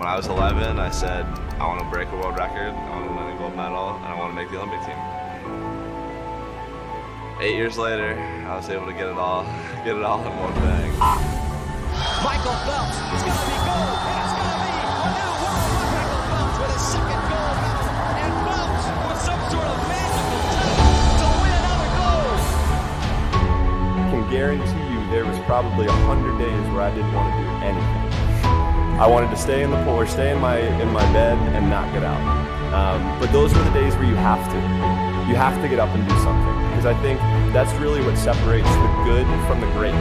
When I was 11, I said, I want to break a world record, I want to win a gold medal, and I want to make the Olympic team. 8 years later, I was able to get it all in one bang. Michael Phelps, it's going to be gold, and it's going to be a new world record. Michael Phelps with his second gold medal, and Phelps with some sort of magical touch to win another gold. I can guarantee you there was probably 100 days where I didn't want to do anything. I wanted to stay in the pool or stay in my bed and not get out. But those are the days where you have to. You have to get up and do something. Because I think that's really what separates the good from the great.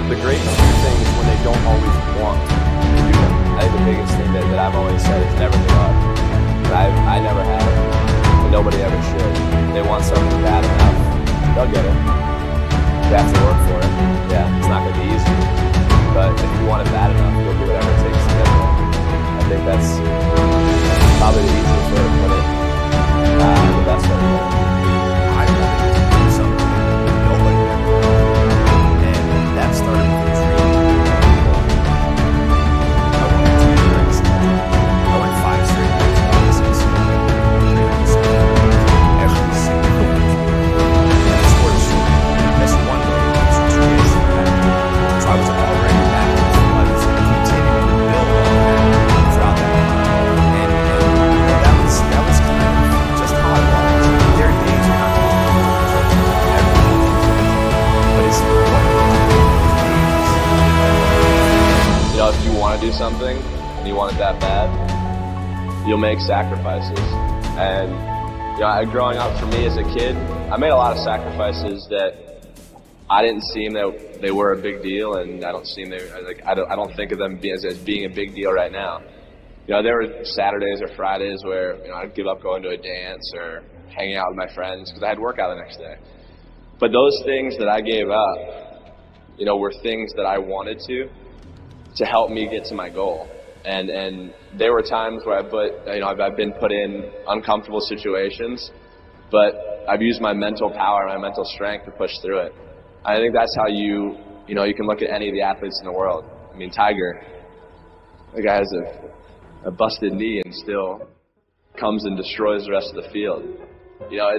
The great do things when they don't always want to do them. I think the biggest thing that I've always said is never give up. I never have, and nobody ever should. If they want something bad enough, they'll get it. You have to work for it. Yeah, it's not going to be easy. But if you want it bad enough, you'll do whatever it takes to get there. I think that's probably the easiest way to put it. The best way to put it. I wanted to do something nobody ever did. And that started with a dream. I wanted to be the greatest. I went 5 straight years of lessons. Every single day. And I scored a short. Missed one day. So 2 days from that. So I was already back. I was continuing to build on that throughout that time. And that was kind of just how I was. There are days when I'm but it's You know, if you want to do something and you want it that bad, you'll make sacrifices. And you know, growing up for me as a kid, I made a lot of sacrifices that I didn't seem that they were a big deal, and I don't think of them as being a big deal right now. You know, there were Saturdays or Fridays where I'd give up going to a dance or hanging out with my friends because I had work out the next day. But those things that I gave up, were things that I wanted to help me get to my goal. And there were times where I've been put in uncomfortable situations, but I've used my mental power, my mental strength to push through it. I think that's how you can look at any of the athletes in the world. I mean, Tiger, the guy has a busted knee and still comes and destroys the rest of the field.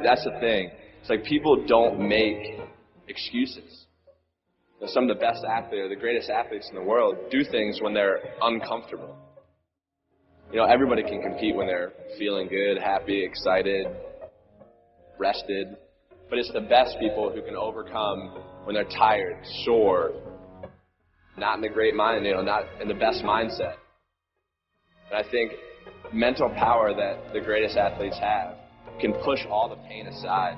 That's the thing. It's like people don't make excuses. Some of the best athletes, or the greatest athletes in the world, do things when they're uncomfortable. Everybody can compete when they're feeling good, happy, excited, rested. But it's the best people who can overcome when they're tired, sore, not in the great mind, not in the best mindset. And I think mental power that the greatest athletes have can push all the pain aside.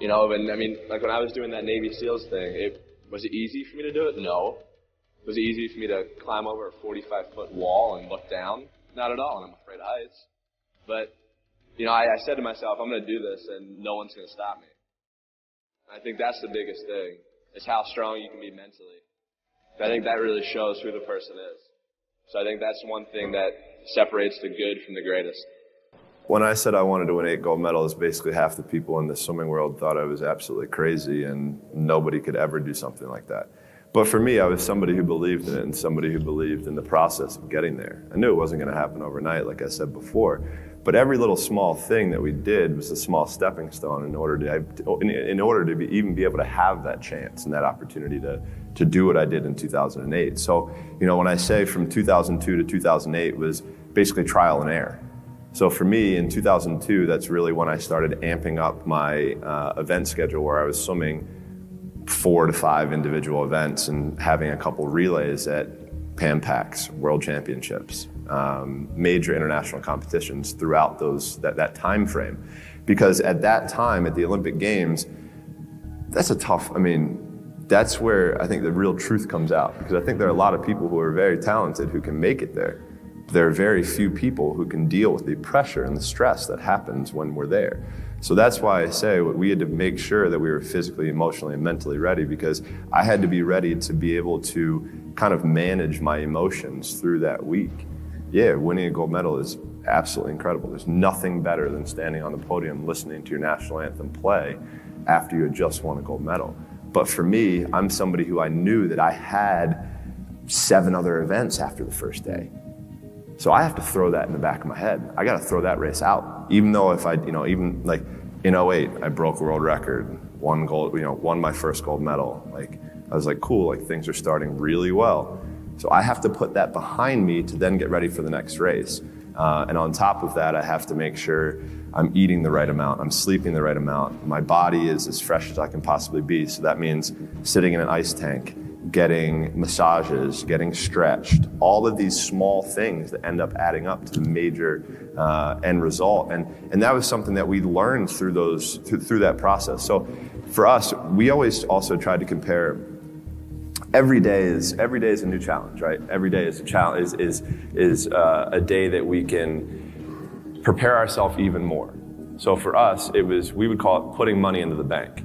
And I mean, like when I was doing that Navy SEALs thing, was it easy for me to do it? No. Was it easy for me to climb over a 45-foot wall and look down? Not at all, and I'm afraid of heights. But, I said to myself, I'm going to do this, and no one's going to stop me. I think that's the biggest thing, is how strong you can be mentally. I think that really shows who the person is. So I think that's one thing that separates the good from the greatest. When I said I wanted to win 8 gold medals, basically half the people in the swimming world thought I was absolutely crazy and nobody could ever do something like that. But for me, I was somebody who believed in it and somebody who believed in the process of getting there. I knew it wasn't going to happen overnight, like I said before. But every little small thing that we did was a small stepping stone in order to even be able to have that chance and that opportunity to do what I did in 2008. So, when I say from 2002 to 2008 was basically trial and error. So for me, in 2002, that's really when I started amping up my event schedule, where I was swimming 4 to 5 individual events and having a couple relays at Pan Pacs, World Championships, major international competitions throughout that time frame. Because at that time, at the Olympic Games, that's where I think the real truth comes out. Because I think there are a lot of people who are very talented who can make it there. There are very few people who can deal with the pressure and the stress that happens when we're there. So that's why I say we had to make sure that we were physically, emotionally, and mentally ready, because I had to be ready to be able to kind of manage my emotions through that week. Yeah, winning a gold medal is absolutely incredible. There's nothing better than standing on the podium listening to your national anthem play after you had just won a gold medal. But for me, I'm somebody who I knew that I had 7 other events after the first day. So I have to throw that in the back of my head. I got to throw that race out. Even though if I, even like in '08, I broke a world record, won gold, won my first gold medal. Like, I was like, cool, like things are starting really well. So I have to put that behind me to then get ready for the next race. And on top of that, I have to make sure I'm eating the right amount, I'm sleeping the right amount, my body is as fresh as I can possibly be. So that means sitting in an ice tank, getting massages, getting stretched, all of these small things that end up adding up to the major end result. And that was something that we learned through that process. So for us, we always also tried to compare. Every day is a new challenge, right? Every day is a challenge, is a day that we can prepare ourselves even more. So for us, we would call it putting money into the bank.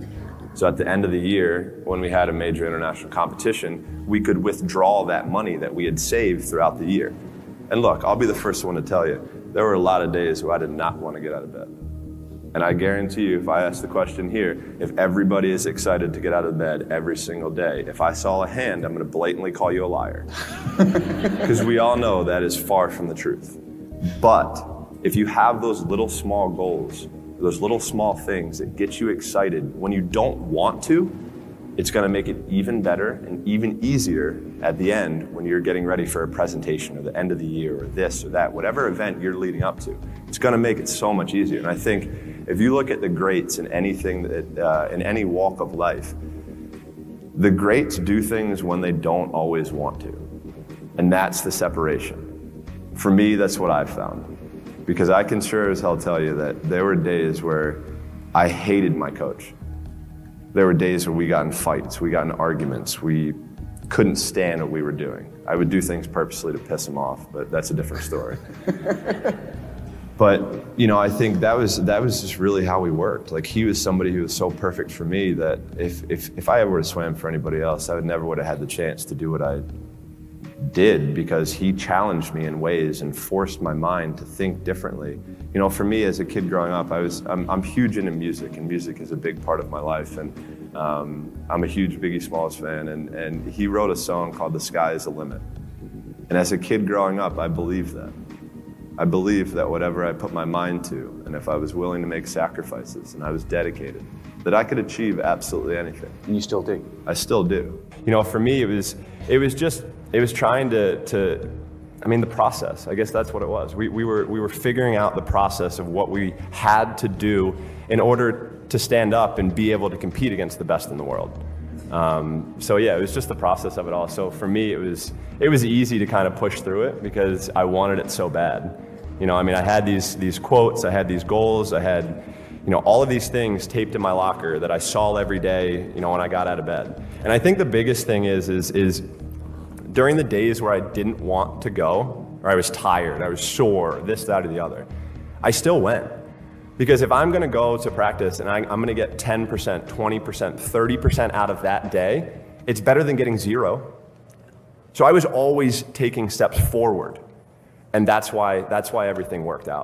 So at the end of the year, when we had a major international competition, we could withdraw that money that we had saved throughout the year. And look, I'll be the first one to tell you, there were a lot of days where I did not want to get out of bed. And I guarantee you, if I ask the question here, if everybody is excited to get out of bed every single day, if I saw a hand, I'm going to blatantly call you a liar. Because we all know that is far from the truth. But if you have those little small goals, those little small things that get you excited when you don't want to, it's going to make it even better and even easier at the end when you're getting ready for a presentation or the end of the year or this or that, whatever event you're leading up to. It's going to make it so much easier. And I think if you look at the greats in anything that, in any walk of life, the greats do things when they don't always want to. And that's the separation. For me, that's what I've found. Because I can sure as hell tell you that there were days where I hated my coach. There were days where we got in fights, we got in arguments, we couldn't stand what we were doing. I would do things purposely to piss him off, but that's a different story. But, I think that was just really how we worked. Like, he was somebody who was so perfect for me that if I ever would have swam for anybody else, I never would have had the chance to do what I did, because he challenged me in ways and forced my mind to think differently. For me as a kid growing up, I'm huge into music, and music is a big part of my life. And I'm a huge Biggie Smalls fan, and he wrote a song called "The Sky Is the Limit." And as a kid growing up, I believed that. I believed that whatever I put my mind to, and if I was willing to make sacrifices and I was dedicated, that I could achieve absolutely anything. And you still do? I still do. For me, it was trying to the process. I guess that's what it was. We were figuring out the process of what we had to do in order to stand up and be able to compete against the best in the world. So yeah, it was just the process of it all. So for me, it was easy to kind of push through it because I wanted it so bad. I had these quotes, I had these goals, I had all of these things taped in my locker that I saw every day, when I got out of bed. And I think the biggest thing is during the days where I didn't want to go, or I was tired, I was sore, this, that, or the other, I still went. Because if I'm gonna go to practice and I'm gonna get 10%, 20%, 30% out of that day, it's better than getting 0. So I was always taking steps forward. And that's why everything worked out.